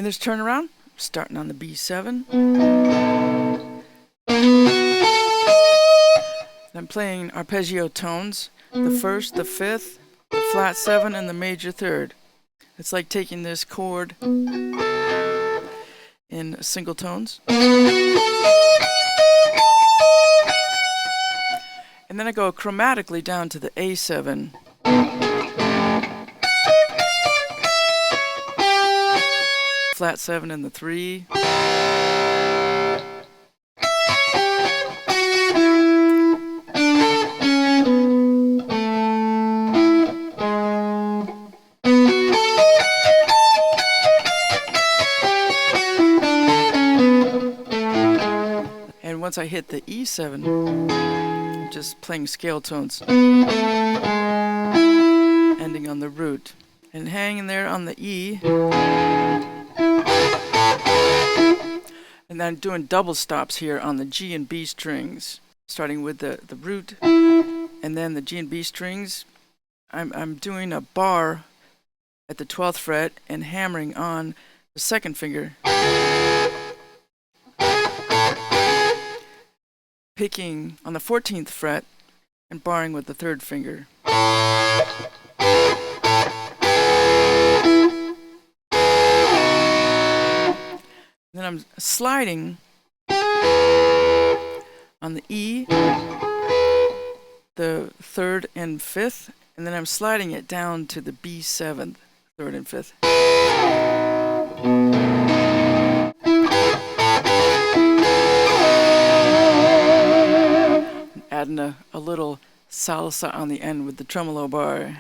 In this turnaround, starting on the B7. I'm playing arpeggio tones, the first, the fifth, the flat 7, and the major 3rd. It's like taking this chord in single tones. And then I go chromatically down to the A7. Flat 7 and the 3. And once I hit the E7, I'm just playing scale tones, ending on the root, and hanging there on the E. And then doing double stops here on the G and B strings, starting with the root and then the G and B strings. I'm doing a bar at the 12th fret and hammering on the 2nd finger, picking on the 14th fret and barring with the 3rd finger. Then I'm sliding on the E, the 3rd and 5th, and then I'm sliding it down to the B7th, 3rd and 5th. Adding a little salsa on the end with the tremolo bar.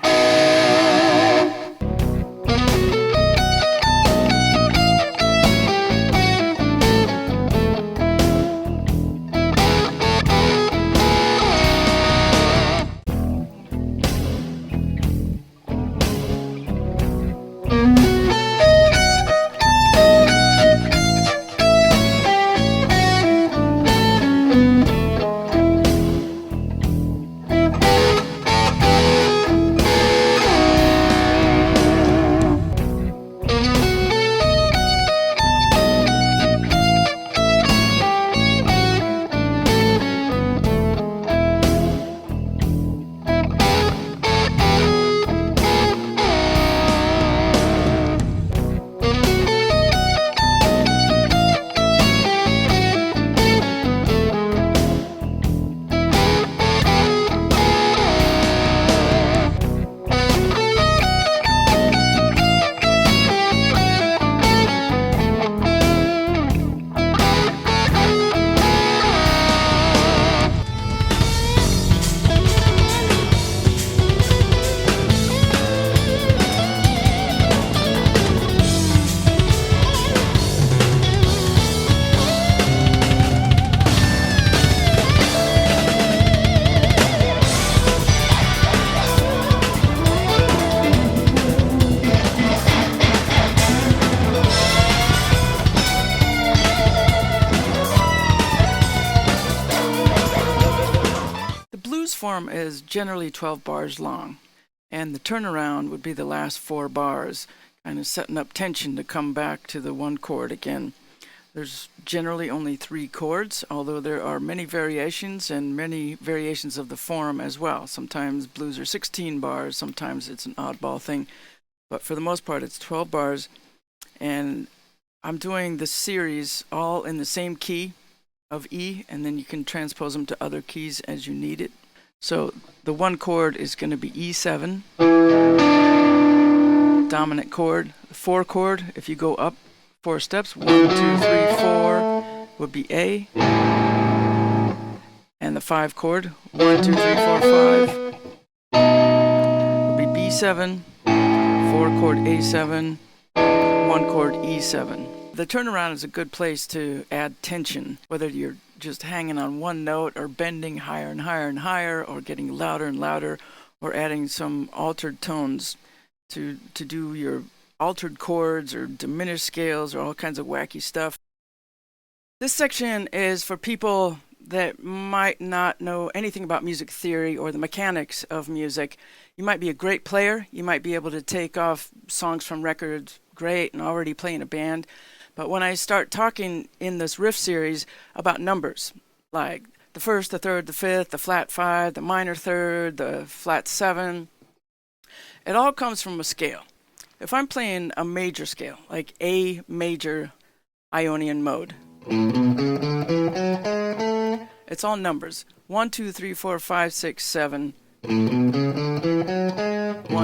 Form is generally 12 bars long, and the turnaround would be the last 4 bars, kind of setting up tension to come back to the 1 chord again. There's generally only 3 chords, although there are many variations and many variations of the form as well. Sometimes blues are 16 bars, sometimes it's an oddball thing, but for the most part it's 12 bars, and I'm doing the series all in the same key of E, and then you can transpose them to other keys as you need it. So the 1 chord is going to be E7, dominant chord. The 4 chord, if you go up 4 steps, 1, 2, 3, 4, would be A. And the 5 chord, 1, 2, 3, 4, 5, would be B7, 4 chord A7, 1 chord E7. The turnaround is a good place to add tension, whether you're just hanging on one note or bending higher and higher and higher, or getting louder and louder, or adding some altered tones to do your altered chords or diminished scales or all kinds of wacky stuff. This section is for people that might not know anything about music theory or the mechanics of music. You might be a great player. You might be able to take off songs from records great and already play in a band. But when I start talking in this riff series about numbers, like the first, the third, the fifth, the flat 5, the minor third, the flat 7, it all comes from a scale. If I'm playing a major scale, like A major Ionian mode, it's all numbers. 1, 2, 3, 4, 5, 6, 7. 1,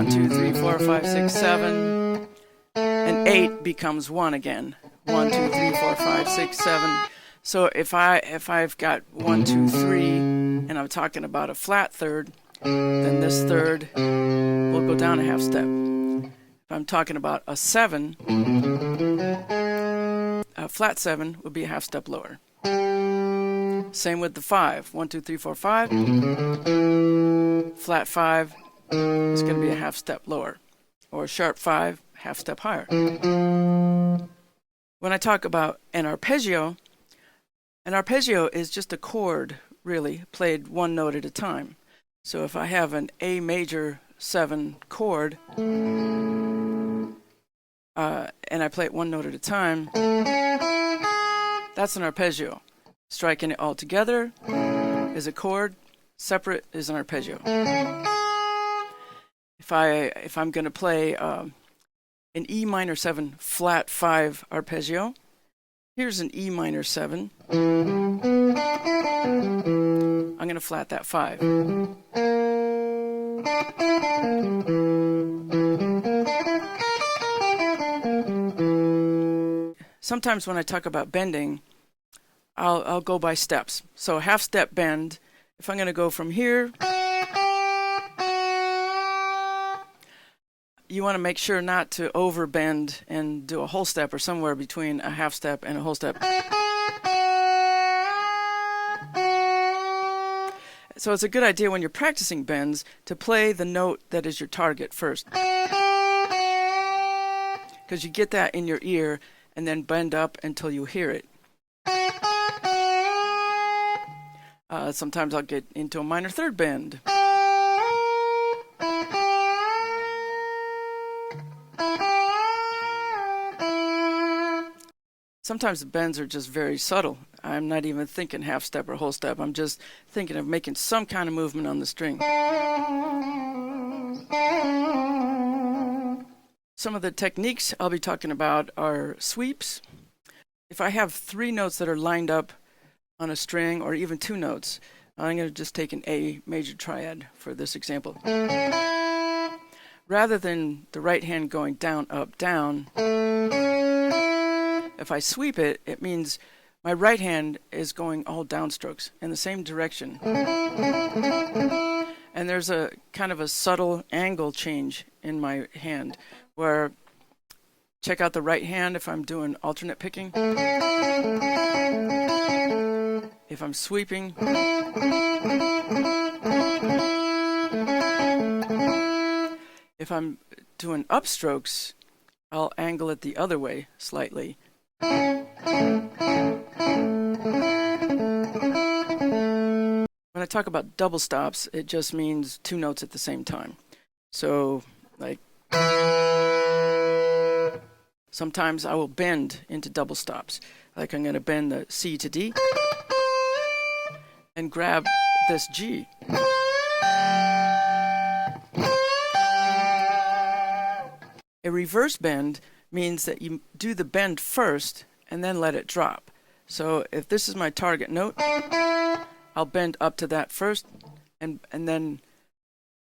2, 3, 4, 5, 6, 7. And 8 becomes 1 again. 1, 2, 3, 4, 5, 6, 7. So if I've got 1, 2, 3, and I'm talking about a flat third, then this third will go down a half step. If I'm talking about a 7, a flat 7 would be a half step lower. Same with the 5. 1, 2, 3, 4, 5. Flat 5 is going to be a half step lower. Or sharp 5, half step higher. When I talk about an arpeggio is just a chord, really, played one note at a time. So if I have an A major 7 chord, and I play it one note at a time, that's an arpeggio. Striking it all together is a chord, separate is an arpeggio. If I'm going to play an E minor 7 flat 5 arpeggio, here's an E minor 7. I'm going to flat that 5. Sometimes when I talk about bending, I'll go by steps. So half step bend, if I'm going to go from here, you want to make sure not to overbend and do a whole step or somewhere between a half step and a whole step. So it's a good idea when you're practicing bends to play the note that is your target first, because you get that in your ear and then bend up until you hear it. Sometimes I'll get into a minor third bend. Sometimes the bends are just very subtle. I'm not even thinking half step or whole step. I'm just thinking of making some kind of movement on the string. Some of the techniques I'll be talking about are sweeps. If I have 3 notes that are lined up on a string, or even 2 notes, I'm going to just take an A major triad for this example. Rather than the right hand going down, up, down, if I sweep it, it means my right hand is going all downstrokes in the same direction. And there's a kind of a subtle angle change in my hand where, check out the right hand if I'm doing alternate picking. If I'm sweeping, if I'm doing upstrokes, I'll angle it the other way slightly. When I talk about double stops, it just means 2 notes at the same time. So, like, sometimes I will bend into double stops. Like I'm going to bend the C to D and grab this G. A reverse bend means that you do the bend first and then let it drop. So if this is my target note, I'll bend up to that first, and then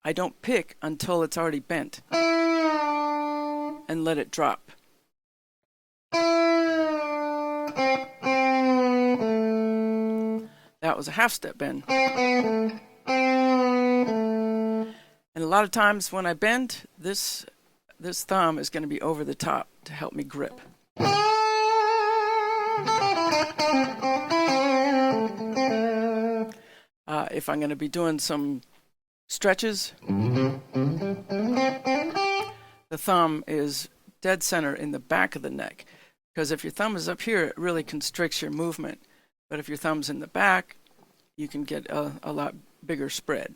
I don't pick until it's already bent and let it drop. That was a half step bend. And a lot of times when I bend, this thumb is going to be over the top to help me grip. If I'm going to be doing some stretches, the thumb is dead center in the back of the neck, because if your thumb is up here, it really constricts your movement. But if your thumb's in the back, you can get a lot bigger spread.